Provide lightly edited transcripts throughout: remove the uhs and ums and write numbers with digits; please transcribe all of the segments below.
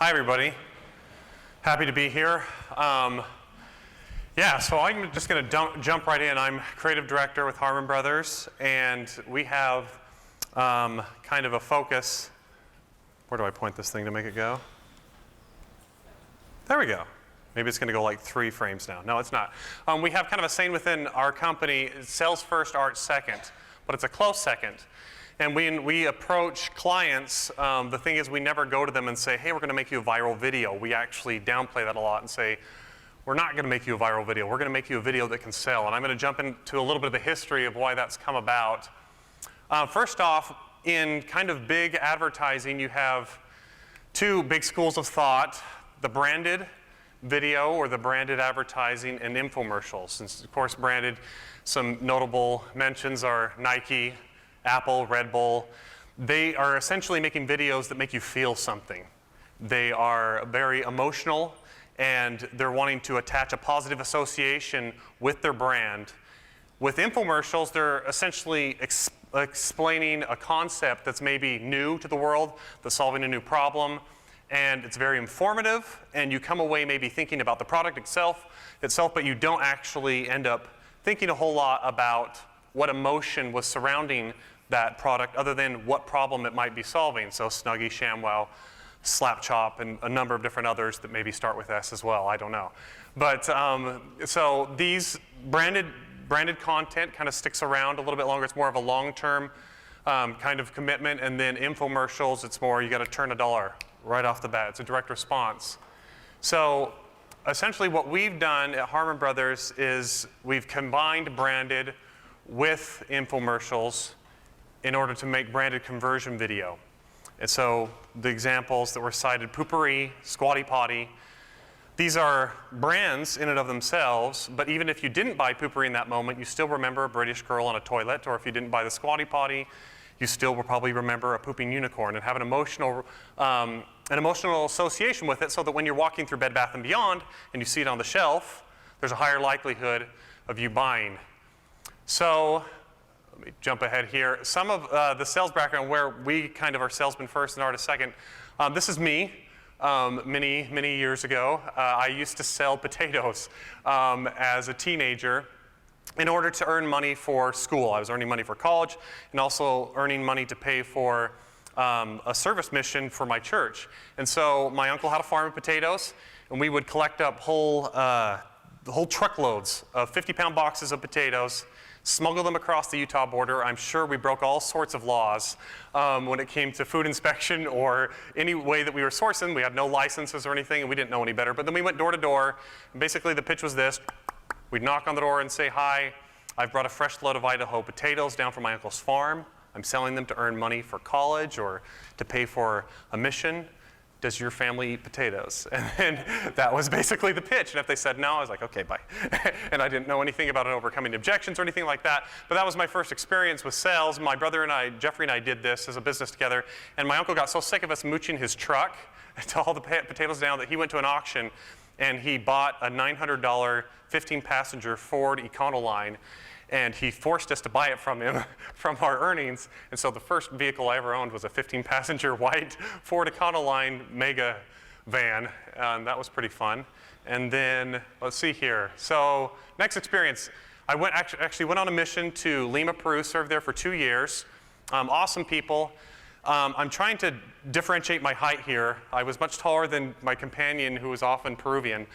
Hi, everybody. Happy to be here. So I'm just going to jump right in. I'm creative director with Harmon Brothers, and we have kind of a focus. Where do I point this thing to make it go? There we go. Maybe it's going to go like 3 frames now. No, it's not. We have kind of a saying within our company, sales first, art second, but it's a close second. And when we approach clients, the thing is we never go to them and say, hey, we're going to make you a viral video. We actually downplay that a lot and say, we're not going to make you a viral video. We're going to make you a video that can sell. And I'm going to jump into a little bit of the history of why that's come about. First off, in kind of big advertising, you have 2 big schools of thought, the branded video or the branded advertising and infomercials. And of course, branded, some notable mentions are Nike, Apple, Red Bull. They are essentially making videos that make you feel something. They are very emotional, and they're wanting to attach a positive association with their brand. With infomercials, they're essentially explaining a concept that's maybe new to the world, that's solving a new problem, and it's very informative, and you come away maybe thinking about the product itself, but you don't actually end up thinking a whole lot about what emotion was surrounding that product other than what problem it might be solving. So Snuggie, ShamWow, Slap Chop, and a number of different others that maybe start with S as well, I don't know. But so these branded content kind of sticks around a little bit longer. It's more of a long-term kind of commitment, and then infomercials, it's more you got to turn $1 right off the bat. It's a direct response. So essentially what we've done at Harmon Brothers is we've combined branded with infomercials in order to make branded conversion video. And so the examples that were cited, Poopery, SQUATTY, POTTY, these are brands in and of themselves, but even if you didn't buy Poopery in that moment, you still remember a British girl on a toilet, or if you didn't buy the SQUATTY Potty, you still will probably remember a pooping unicorn and have an emotional association with it, so that when you're walking through Bed Bath & Beyond and you see it on the shelf, there's a higher likelihood of you buying. So let me jump ahead here. Some of the sales background where we kind of are salesmen first and artist second. This is me many years ago. I used to sell potatoes as a teenager in order to earn money for school. I was earning money for college and also earning money to pay for a service mission for my church. And so my uncle had a farm of potatoes, and we would collect up whole truckloads of 50-pound boxes of potatoes, smuggle them across the Utah border. I'm sure we broke all sorts of laws when it came to food inspection or any way that we were sourcing. We had no licenses or anything, and we didn't know any better. But then we went door to door, and basically the pitch was this. We'd knock on the door and say, hi, I've brought a fresh load of Idaho potatoes down from my uncle's farm. I'm selling them to earn money for college or to pay for a mission. Does your family eat potatoes? And then that was basically the pitch. And if they said no, I was like, okay, bye. And I didn't know anything about overcoming objections or anything like that. But that was my first experience with sales. My brother and I, Jeffrey and I, did this as a business together. And my uncle got so sick of us mooching his truck to haul the potatoes down that he went to an auction and he bought a $900 15-passenger Ford Econoline. And he forced us to buy it from him, from our earnings. And so the first vehicle I ever owned was a 15-passenger white Ford Econoline mega van. And that was pretty fun. And then, let's see here. So next experience, I actually went on a mission to Lima, Peru, served there for 2 years. Awesome people. I'm trying to differentiate my height here. I was much taller than my companion, who was often Peruvian.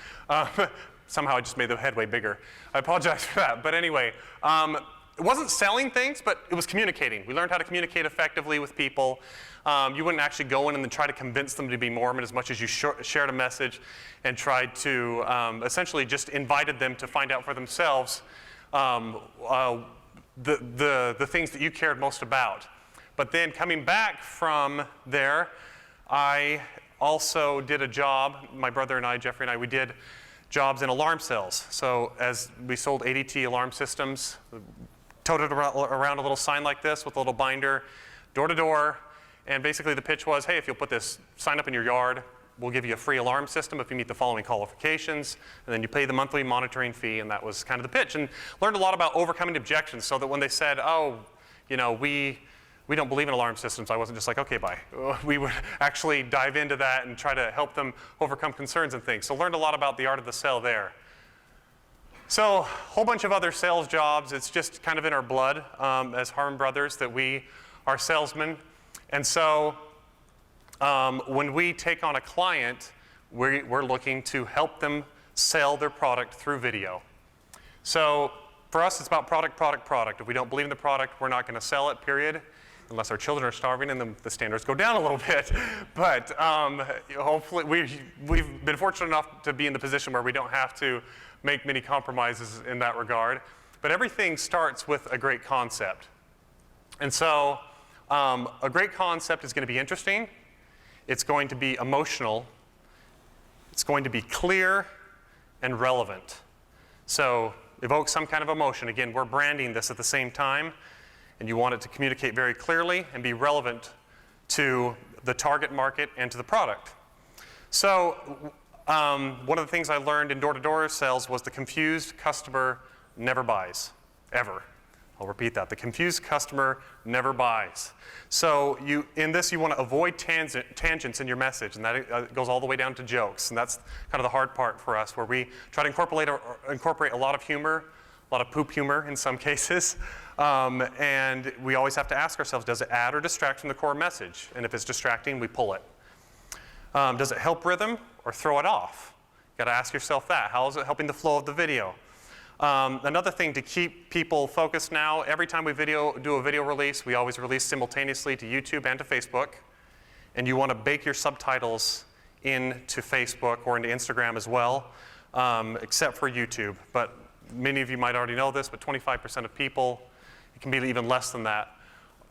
Somehow I just made the headway bigger. I apologize for that. But anyway, it wasn't selling things, but it was communicating. We learned how to communicate effectively with people. You wouldn't actually go in and then try to convince them to be Mormon as much as you shared a message and tried to essentially just invited them to find out for themselves the things that you cared most about. But then coming back from there, I also did a job. My brother and I, Jeffrey and I, we did jobs in alarm cells. So as we sold ADT alarm systems, toted around a little sign like this with a little binder, door to door, and basically the pitch was, hey, if you'll put this sign up in your yard, we'll give you a free alarm system if you meet the following qualifications, and then you pay the monthly monitoring fee, and that was kind of the pitch. And learned a lot about overcoming objections, so that when they said, oh, you know, we we don't believe in alarm systems. I wasn't just like, okay, bye. We would actually dive into that and try to help them overcome concerns and things. So learned a lot about the art of the sale there. So a whole bunch of other sales jobs. It's just kind of in our blood as Harmon Brothers that we are salesmen. And so when we take on a client, we're looking to help them sell their product through video. So for us, it's about product, product, product. If we don't believe in the product, we're not going to sell it, period. Unless our children are starving, and then the standards go down a little bit. But hopefully, we've been fortunate enough to be in the position where we don't have to make many compromises in that regard. But everything starts with a great concept. And so a great concept is going to be interesting. It's going to be emotional. It's going to be clear and relevant. So evoke some kind of emotion. Again, we're branding this at the same time. And you want it to communicate very clearly and be relevant to the target market and to the product. So one of the things I learned in door-to-door sales was the confused customer never buys, ever. I'll repeat that. The confused customer never buys. So in this, you want to avoid tangents in your message, and that goes all the way down to jokes. And that's kind of the hard part for us, where we try to incorporate a lot of humor, a lot of poop humor in some cases. And we always have to ask ourselves, does it add or distract from the core message? And if it's distracting, we pull it. Does it help rhythm or throw it off? You got to ask yourself that. How is it helping the flow of the video? Another thing to keep people focused now, every time we do a video release, we always release simultaneously to YouTube and to Facebook. And you want to bake your subtitles into Facebook or into Instagram as well, except for YouTube. But many of you might already know this, but 25% of people, it can be even less than that.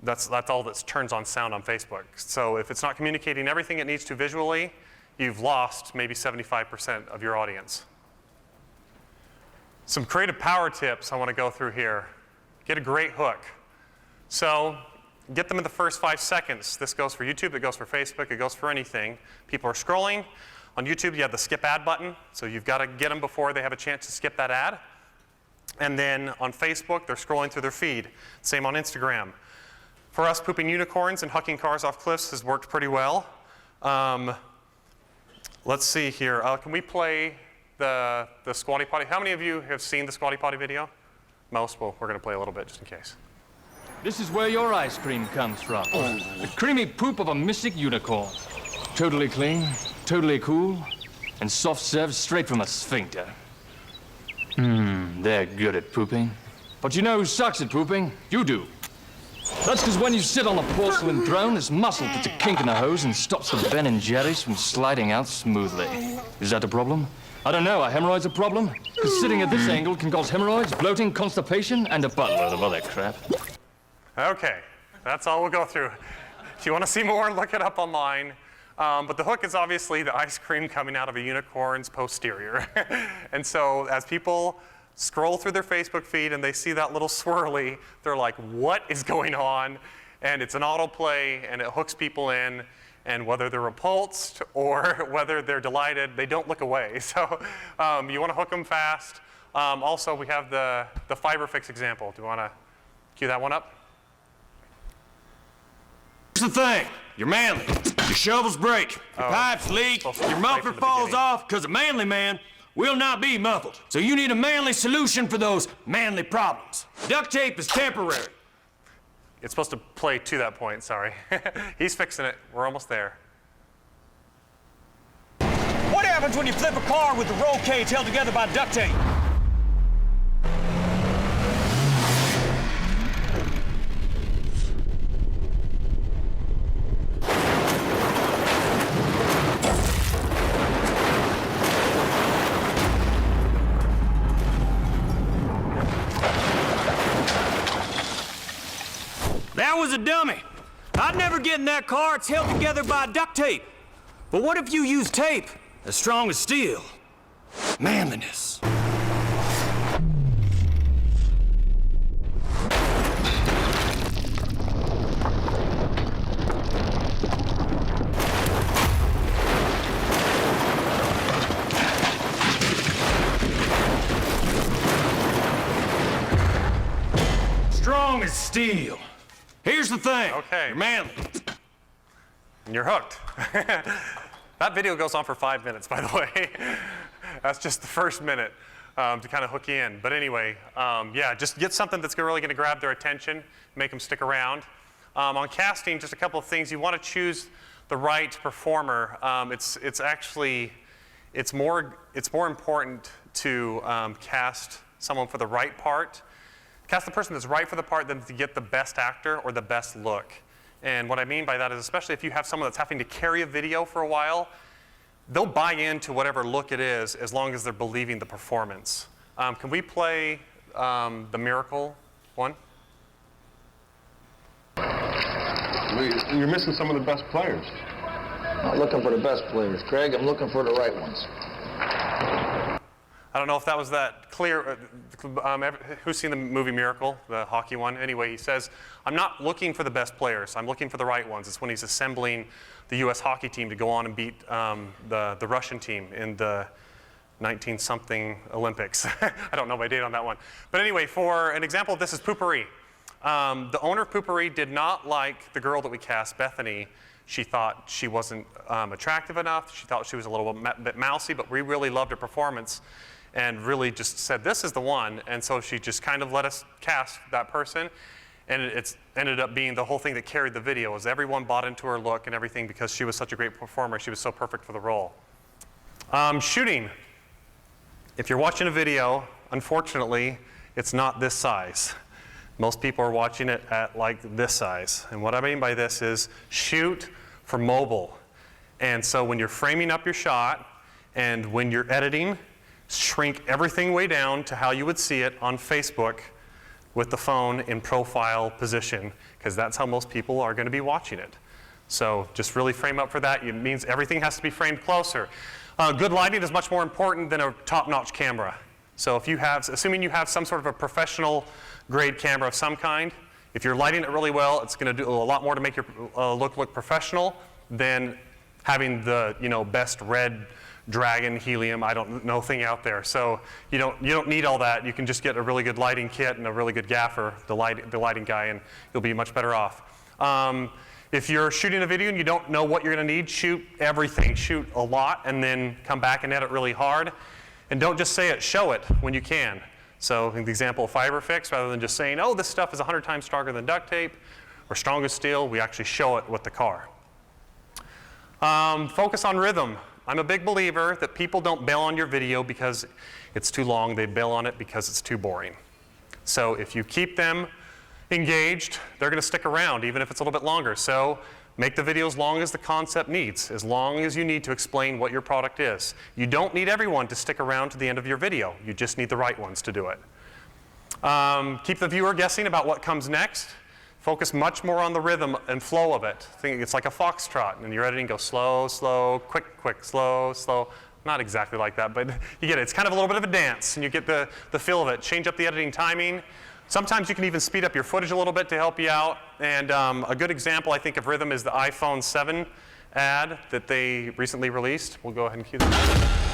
That's all that turns on sound on Facebook. So if it's not communicating everything it needs to visually, you've lost maybe 75% of your audience. Some creative power tips I want to go through here. Get a great hook. So get them in the first 5 seconds. This goes for YouTube, it goes for Facebook, it goes for anything. People are scrolling. On YouTube, you have the skip ad button, so you've got to get them before they have a chance to skip that ad. And then on Facebook, they're scrolling through their feed. Same on Instagram. For us, pooping unicorns and hucking cars off cliffs has worked pretty well. Let's see here. Can we play the Squatty Potty? How many of you have seen the Squatty Potty video? Most. Well, we're going to play a little bit just in case. This is where your ice cream comes from. The creamy poop of a mystic unicorn. Totally clean, totally cool, and soft served straight from a sphincter. They're good at pooping. But you know who sucks at pooping? You do. That's because when you sit on a porcelain throne, this muscle puts a kink in the hose and stops the Ben and Jerry's from sliding out smoothly. Is that a problem? I don't know. Are hemorrhoids a problem? Because sitting at this angle can cause hemorrhoids, bloating, constipation, and a buttload of other crap. Okay, that's all we'll go through. If you want to see more, look it up online. But the hook is obviously the ice cream coming out of a unicorn's posterior. And so as people scroll through their Facebook feed and they see that little swirly, they're like, what is going on? And it's an autoplay, and it hooks people in. And whether they're repulsed or whether they're delighted, they don't look away. So you want to hook them fast. Also, we have the fiber fix example. Do you want to cue that one up? Here's the thing. You're manly. Your shovels break. Your pipes leak. Your muffler falls off because a manly man will not be muffled. So you need a manly solution for those manly problems. Duct tape is temporary. It's supposed to play to that point, sorry. He's fixing it. We're almost there. What happens when you flip a car with the roll cage held together by duct tape? That was a dummy. I'd never get in that car. It's held together by duct tape. But what if you use tape as strong as steel? Manliness. Strong as steel. Here's the thing. Okay. You're manly. And you're hooked. That video goes on for 5 minutes, by the way. That's just the first minute to kind of hook you in. But anyway, yeah, just get something that's really going to grab their attention, make them stick around. On casting, just a couple of things. You want to choose the right performer. It's more important to cast someone for the right part. Cast the person that's right for the part than to get the best actor or the best look. And what I mean by that is, especially if you have someone that's having to carry a video for a while, they'll buy into whatever look it is as long as they're believing the performance. Can we play the Miracle one? You're missing some of the best players. I'm not looking for the best players, Craig. I'm looking for the right ones. I don't know if that was that clear. Who's seen the movie Miracle, the hockey one? Anyway, he says, I'm not looking for the best players. I'm looking for the right ones. It's when he's assembling the U.S. hockey team to go on and beat the Russian team in the 19-something Olympics. I don't know my date on that one. But anyway, for an example of this is Poopery. The owner of Poopery did not like the girl that we cast, Bethany. She thought she wasn't attractive enough. She thought she was a little bit mousy, but we really loved her performance and really just said, this is the one. And so she just kind of let us cast that person. And it's ended up being the whole thing that carried the video, is everyone bought into her look and everything because she was such a great performer. She was so perfect for the role. Shooting. If you're watching a video, unfortunately, it's not this size. Most people are watching it at like this size. And what I mean by this is shoot for mobile. And so when you're framing up your shot and when you're editing, shrink everything way down to how you would see it on Facebook with the phone in profile position, because that's how most people are going to be watching it. So just really frame up for that. It means everything has to be framed closer. Good lighting is much more important than a top-notch camera. So if you have, assuming you have some sort of a professional grade camera of some kind, if you're lighting it really well, it's going to do a lot more to make your look professional than having the best red Dragon helium, I don't know, thing out there. So you don't need all that. You can just get a really good lighting kit and a really good gaffer, the lighting guy, and you'll be much better off. If you're shooting a video and you don't know what you're going to need, shoot everything. Shoot a lot and then come back and edit really hard. And don't just say it, show it when you can. So in the example of fiber fix, rather than just saying, oh, this stuff is 100 times stronger than duct tape or strong as steel, we actually show it with the car. Focus on rhythm. I'm a big believer that people don't bail on your video because it's too long. They bail on it because it's too boring. So if you keep them engaged, they're going to stick around even if it's a little bit longer. So make the video as long as the concept needs, as long as you need to explain what your product is. You don't need everyone to stick around to the end of your video. You just need the right ones to do it. Keep the viewer guessing about what comes next. Focus much more on the rhythm and flow of it. Think it's like a foxtrot, and your editing goes slow, slow, quick, quick, slow, slow. Not exactly like that, but you get it. It's kind of a little bit of a dance, and you get the feel of it. Change up the editing timing. Sometimes you can even speed up your footage a little bit to help you out. And a good example, I think, of rhythm is the iPhone 7 ad that they recently released. We'll go ahead and cue that.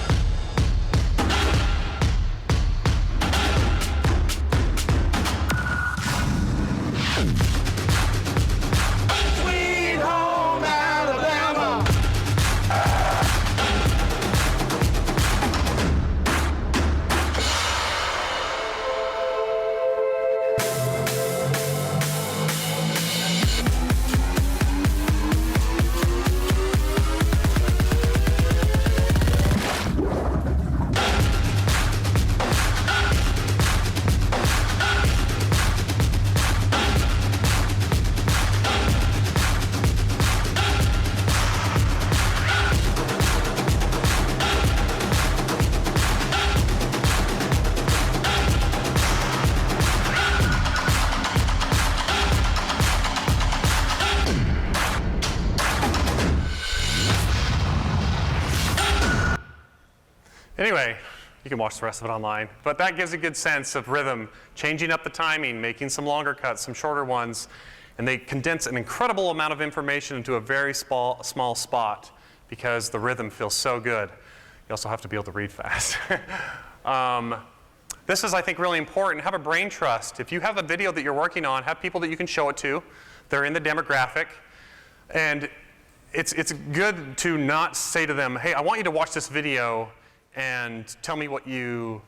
Anyway, you can watch the rest of it online. But that gives a good sense of rhythm, changing up the timing, making some longer cuts, some shorter ones, and they condense an incredible amount of information into a very small spot because the rhythm feels so good. You also have to be able to read fast. This is, I think, really important. Have a brain trust. If you have a video that you're working on, have people that you can show it to They're in the demographic. And it's good to not say to them, hey, I want you to watch this video and tell me what you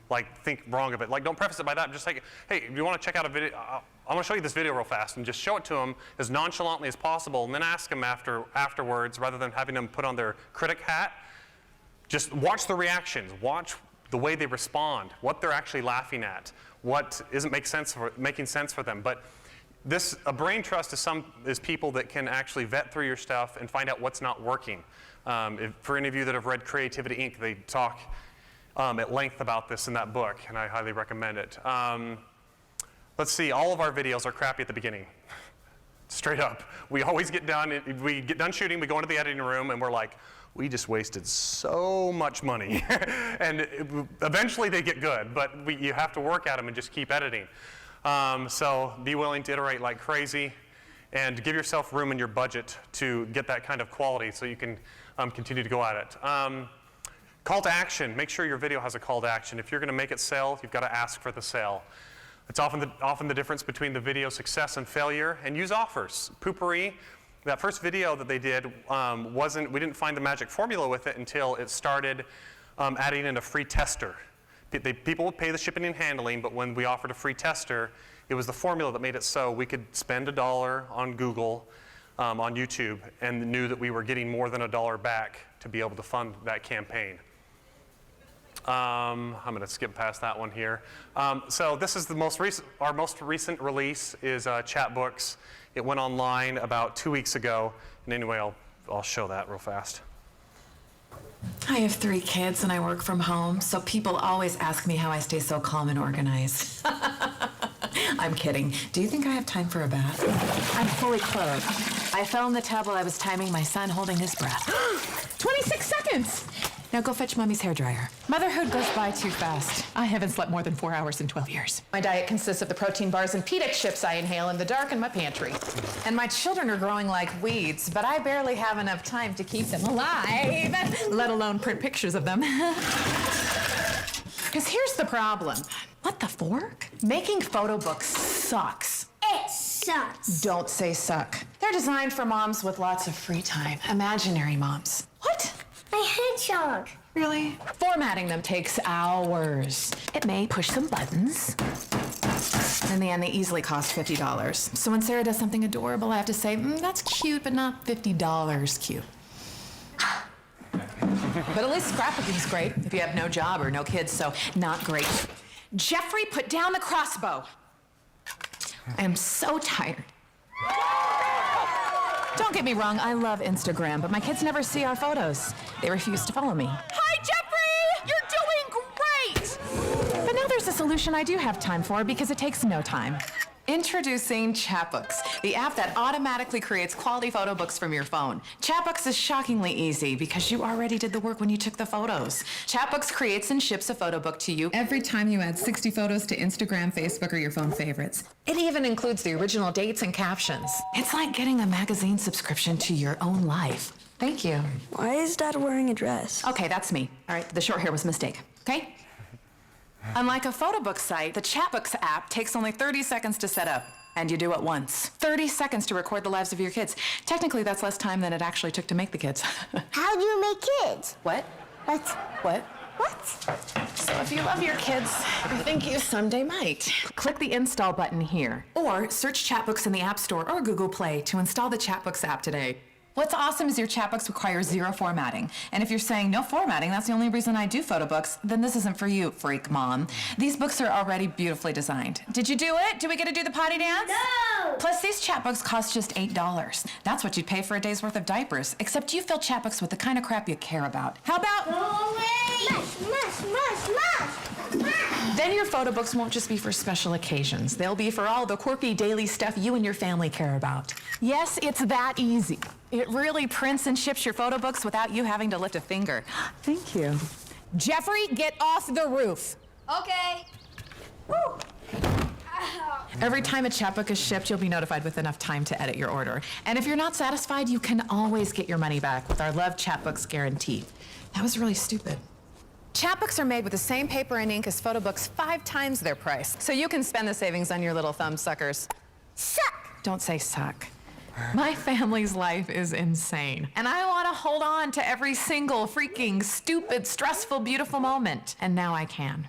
think wrong of it. Don't preface it by that. Just like, hey, if you want to check out a video, I want to show you this video real fast, and just show it to them as nonchalantly as possible, and then ask them afterwards, rather than having them put on their critic hat. Just watch the reactions. Watch the way they respond, what they're actually laughing at, what isn't making sense for them. But a brain trust is people that can actually vet through your stuff and find out what's not working. For any of you that have read Creativity Inc., they talk at length about this in that book, and I highly recommend it. Let's see, all of our videos are crappy at the beginning. Straight up. We always get done shooting, we go into the editing room, and we're like, we just wasted so much money. And eventually they get good, but you have to work at them and just keep editing. So be willing to iterate like crazy, and give yourself room in your budget to get that kind of quality so you can continue to go at it. Call to action. Make sure your video has a call to action. If you're going to make it sell, you've got to ask for the sale. It's often the difference between the video success and failure. And use offers. Poopery, that first video that they did, we didn't find the magic formula with it until it started adding in a free tester. People would pay the shipping and handling, but when we offered a free tester, it was the formula that made it so we could spend $1 on Google, on YouTube, and knew that we were getting more than $1 back to be able to fund that campaign. I'm going to skip past that one here. So this is our most recent release is Chatbooks. It went online about 2 weeks ago, and anyway, I'll show that real fast. I have 3 kids and I work from home, so people always ask me how I stay so calm and organized. I'm kidding. Do you think I have time for a bath? I'm fully clothed. I fell in the tub while I was timing my son holding his breath. 26 seconds! Now go fetch Mommy's hairdryer. Motherhood goes by too fast. I haven't slept more than 4 hours in 12 years. My diet consists of the protein bars and pita chips I inhale in the dark in my pantry. And my children are growing like weeds, but I barely have enough time to keep them alive, let alone print pictures of them. Because here's the problem. What the fork? Making photo books sucks. It sucks. Don't say suck. They're designed for moms with lots of free time. Imaginary moms. What? My hedgehog. Really? Formatting them takes hours. It may push some buttons. In the end, they easily cost $50. So when Sarah does something adorable, I have to say, that's cute, but not $50 cute. But at least scrapbooking's great if you have no job or no kids, so not great. Jeffrey, put down the crossbow. I am so tired. Don't get me wrong, I love Instagram, but my kids never see our photos. They refuse to follow me. Hi, Jeffrey! You're doing great! But now there's a solution I do have time for because it takes no time. Introducing Chatbooks, the app that automatically creates quality photo books from your phone. Chatbooks is shockingly easy because you already did the work when you took the photos. Chatbooks creates and ships a photo book to you every time you add 60 photos to Instagram, Facebook, or your phone favorites. It even includes the original dates and captions. It's like getting a magazine subscription to your own life. Thank you. Why is Dad wearing a dress? Okay, that's me. All right, the short hair was a mistake, okay? Unlike a photo book site, the Chatbooks app takes only 30 seconds to set up, and you do it once. 30 seconds to record the lives of your kids. Technically, that's less time than it actually took to make the kids. How do you make kids? What? What? What? What? So if you love your kids, I think you someday might. Click the install button here, or search Chatbooks in the App Store or Google Play to install the Chatbooks app today. What's awesome is your Chatbooks require 0 formatting. And if you're saying no formatting, that's the only reason I do photo books, then this isn't for you, freak mom. These books are already beautifully designed. Did you do it? Do we get to do the potty dance? No! Plus, these Chatbooks cost just $8. That's what you'd pay for a day's worth of diapers, except you fill Chatbooks with the kind of crap you care about. How about... Go away! Mush! Then your photo books won't just be for special occasions. They'll be for all the quirky daily stuff you and your family care about. Yes, it's that easy. It really prints and ships your photo books without you having to lift a finger. Thank you. Jeffrey, get off the roof. Okay. Woo. Every time a Chatbook is shipped, you'll be notified with enough time to edit your order. And if you're not satisfied, you can always get your money back with our Love Chatbooks guarantee. That was really stupid. Chatbooks are made with the same paper and ink as photo books 5 times their price, so you can spend the savings on your little thumb suckers. Suck! Don't say suck. My family's life is insane, and I want to hold on to every single freaking stupid, stressful, beautiful moment, and now I can.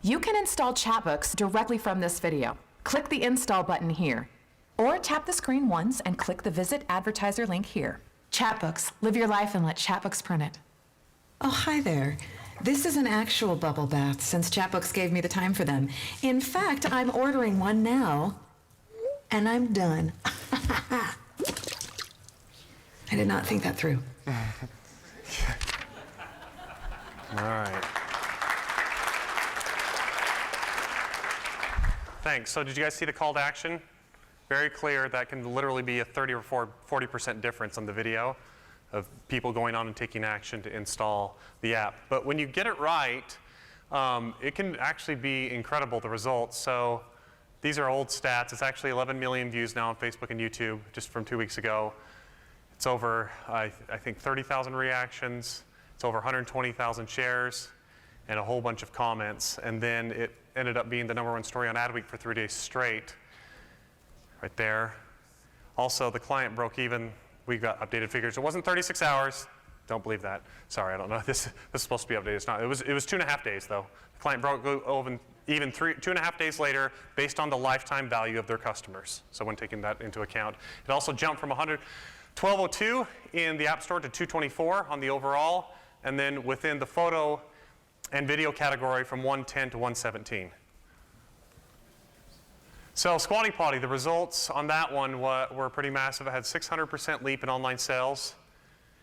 You can install Chatbooks directly from this video. Click the install button here, or tap the screen once and click the visit advertiser link here. Chatbooks, live your life and let Chatbooks print it. Oh, hi there. This is an actual bubble bath since Chatbooks gave me the time for them. In fact, I'm ordering one now, and I'm done. I did not think that through. All right. Thanks. So did you guys see the call to action? Very clear. That can literally be a 30 or 40% difference on the video of people going on and taking action to install the app. But when you get it right, it can actually be incredible, the results. So these are old stats. It's actually 11 million views now on Facebook and YouTube, just from 2 weeks ago. It's over, I think, 30,000 reactions. It's over 120,000 shares and a whole bunch of comments. And then it ended up being the #1 story on Adweek for 3 days straight, right there. Also, the client broke even. We got updated figures. It wasn't 36 hours. Don't believe that. Sorry, I don't know. This is supposed to be updated. It's not. It was 2.5 days, though. The client broke even 2.5 days later based on the lifetime value of their customers. So when taking that into account. It also jumped from 1202 in the App Store to 224 on the overall, and then within the photo and video category from 110 to 117. So SQUATTY POTTY, the results on that one were pretty massive. I had 600% leap in online sales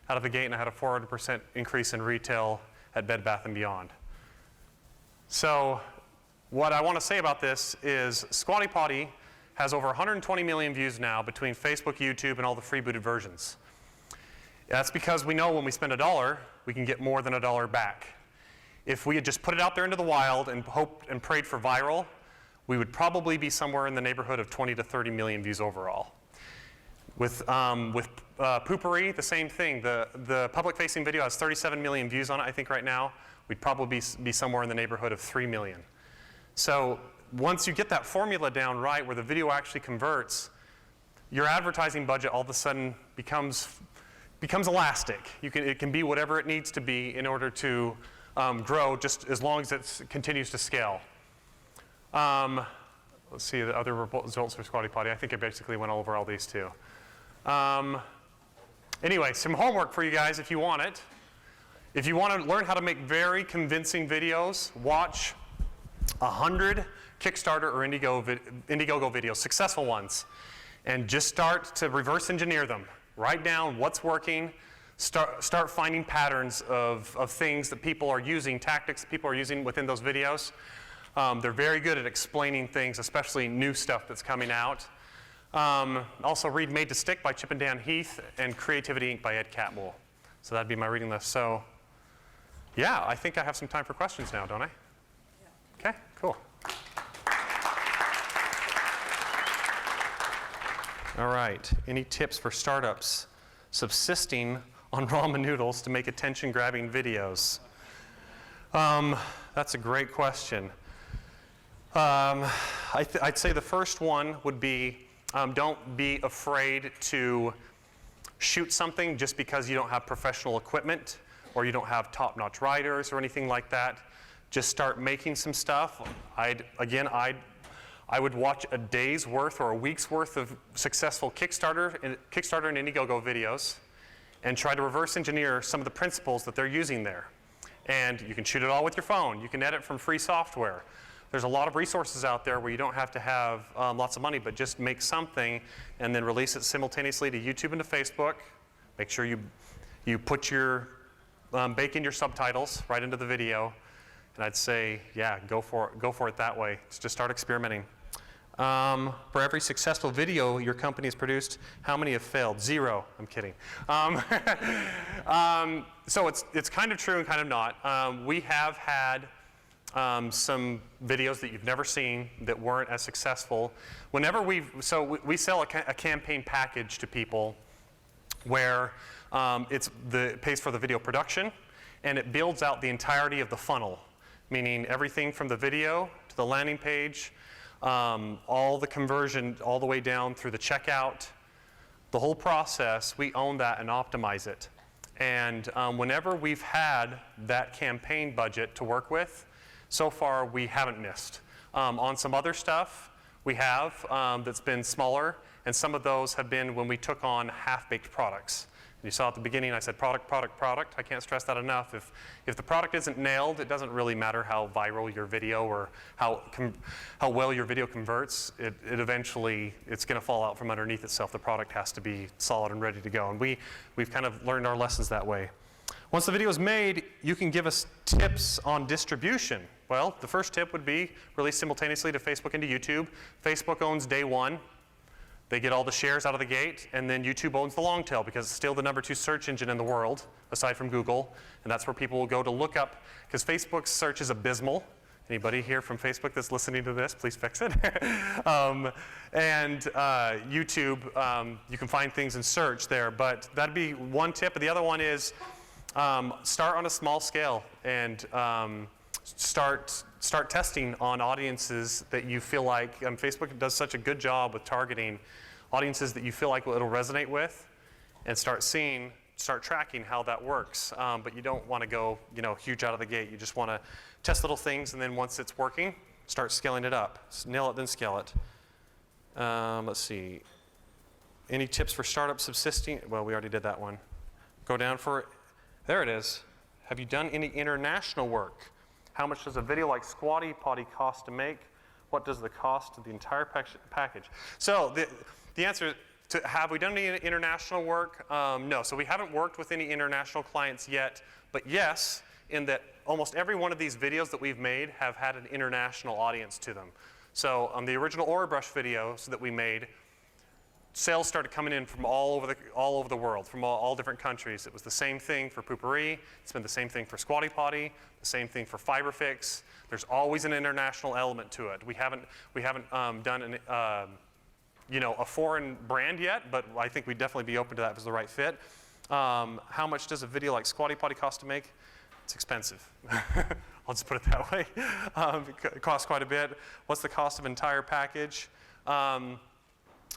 out of the gate, and I had a 400% increase in retail at Bed Bath & Beyond. So what I want to say about this is SQUATTY POTTY has over 120 million views now between Facebook, YouTube, and all the free-booted versions. That's because we know when we spend $1, we can get more than $1 back. If we had just put it out there into the wild and hoped and prayed for viral, we would probably be somewhere in the neighborhood of 20 to 30 million views overall. With Poopery, the same thing. The public-facing video has 37 million views on it, I think, right now. We'd probably be somewhere in the neighborhood of 3 million. So once you get that formula down right, where the video actually converts, your advertising budget all of a sudden becomes elastic. It can be whatever it needs to be in order to grow, just as long as it continues to scale. Let's see the other results for SQUATTY POTTY. I think I basically went over all these too. Anyway, some homework for you guys if you want it. If you want to learn how to make very convincing videos, watch 100 Kickstarter or Indiegogo videos, successful ones, and just start to reverse engineer them. Write down what's working. Start finding patterns of things that people are using, tactics that people are using within those videos. They're very good at explaining things, especially new stuff that's coming out. Also read Made to Stick by Chip and Dan Heath and Creativity Inc. by Ed Catmull. So that'd be my reading list. So yeah, I think I have some time for questions now, don't I? Yeah. Okay, cool. All right, any tips for startups subsisting on ramen noodles to make attention-grabbing videos? That's a great question. I'd say the first one would be don't be afraid to shoot something just because you don't have professional equipment or you don't have top-notch writers or anything like that. Just start making some stuff. I would watch a day's worth or a week's worth of successful Kickstarter and Indiegogo videos and try to reverse engineer some of the principles that they're using there. And you can shoot it all with your phone. You can edit from free software. There's a lot of resources out there where you don't have to have lots of money, but just make something and then release it simultaneously to YouTube and to Facebook. Make sure you put your, bake in your subtitles right into the video. And I'd say, yeah, go for it that way. Just start experimenting. For every successful video your company has produced, how many have failed? 0. I'm kidding. So it's kind of true and kind of not. We have had some videos that you've never seen that weren't as successful. Whenever we sell a campaign package to people where it pays for the video production and it builds out the entirety of the funnel, meaning everything from the video to the landing page, all the conversion all the way down through the checkout, The whole process, we own that and optimize it. And whenever we've had that campaign budget to work with, so far we haven't missed. On some other stuff, we have that's been smaller, and some of those have been when we took on half-baked products. You saw at the beginning I said product, product, product. I can't stress that enough. If the product isn't nailed, it doesn't really matter how viral your video or how well your video converts. It eventually, it's going to fall out from underneath itself. The product has to be solid and ready to go. And we've kind of learned our lessons that way. Once the video is made, you can give us tips on distribution. Well, the first tip would be release simultaneously to Facebook and to YouTube. Facebook owns day one. They get all the shares out of the gate, and then YouTube owns the long tail because it's still the #2 search engine in the world, aside from Google, and that's where people will go to look up, because Facebook's search is abysmal. Anybody here from Facebook that's listening to this, please fix it. YouTube, you can find things in search there, but that'd be one tip. But the other one is start on a small scale and start testing on audiences that you feel like, Facebook does such a good job with targeting audiences that you feel like it'll resonate with, and start tracking how that works. But you don't want to go, huge out of the gate. You just want to test little things, and then once it's working, start scaling it up. Nail it, then scale it. Let's see. Any tips for startup subsisting? Well, we already did that one. Go down for, there it is. Have you done any international work? How much does a video like SQUATTY, POTTY cost to make? What does the cost of the entire package? So the answer to have we done any international work? No. So we haven't worked with any international clients yet, but yes, in that almost every one of these videos that we've made have had an international audience to them. So on the original Aura Brush videos that we made, sales started coming in from all over the world, from all different countries. It was the same thing for Poopery. It's been the same thing for SQUATTY Potty, the same thing for FiberFix. There's always an international element to it. We haven't done a foreign brand yet, but I think we'd definitely be open to that if it's the right fit. How much does a video like SQUATTY Potty cost to make? It's expensive. I'll just put it that way. It costs quite a bit. What's the cost of entire package?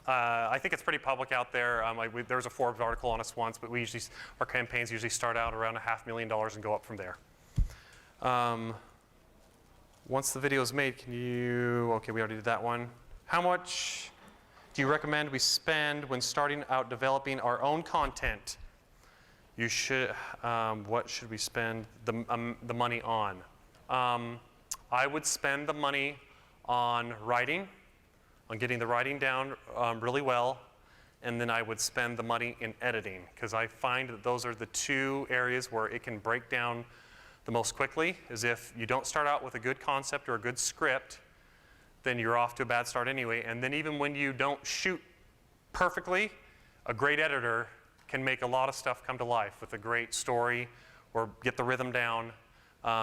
I think it's pretty public out there. There was a Forbes article on us once, but our campaigns usually start out around $500,000 and go up from there. Once the video is made, okay, we already did that one. How much do you recommend we spend when starting out developing our own content? What should we spend the money on? I would spend the money on writing, on getting the writing down really well, and then I would spend the money in editing, because I find that those are the two areas where it can break down the most quickly. Is if you don't start out with a good concept or a good script, then you're off to a bad start anyway. And then even when you don't shoot perfectly, a great editor can make a lot of stuff come to life with a great story or get the rhythm down.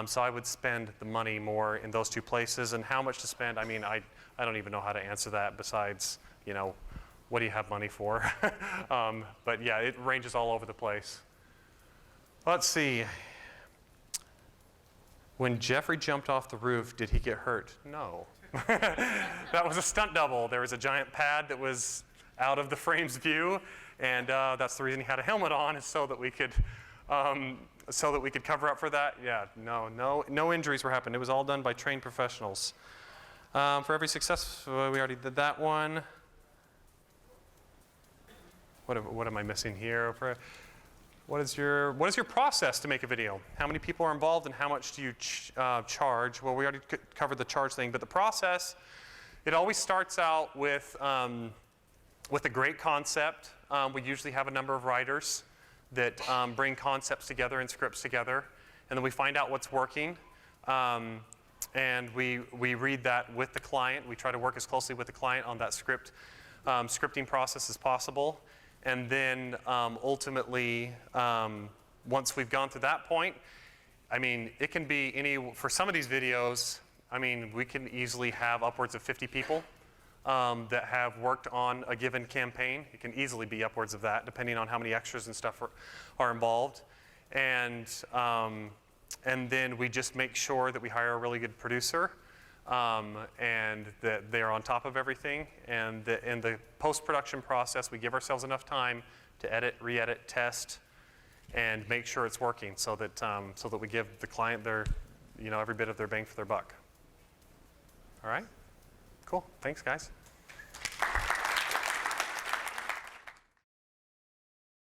So I would spend the money more in those two places. And how much to spend, I don't even know how to answer that besides, what do you have money for? But yeah, it ranges all over the place. Let's see. When Jeffrey jumped off the roof, did he get hurt? No. That was a stunt double. There was a giant pad that was out of the frame's view, and that's the reason he had a helmet on, is so that we could cover up for that. Yeah, no injuries were happening. It was all done by trained professionals. For every success, we already did that one. What am I missing here? What is your process to make a video? How many people are involved, and how much do you charge? Well, we already covered the charge thing, but the process, it always starts out with a great concept. We usually have a number of writers that bring concepts together and scripts together, and then we find out what's working, and we read that with the client. We try to work as closely with the client on that scripting process as possible. And then ultimately, once we've gone to that point, it can be for some of these videos, we can easily have upwards of 50 people that have worked on a given campaign. It can easily be upwards of that, depending on how many extras and stuff are involved. And then we just make sure that we hire a really good producer. and that they're on top of everything. And in the post-production process, we give ourselves enough time to edit, re-edit, test, and make sure it's working so that we give the client their, every bit of their bang for their buck. All right? Cool. Thanks, guys.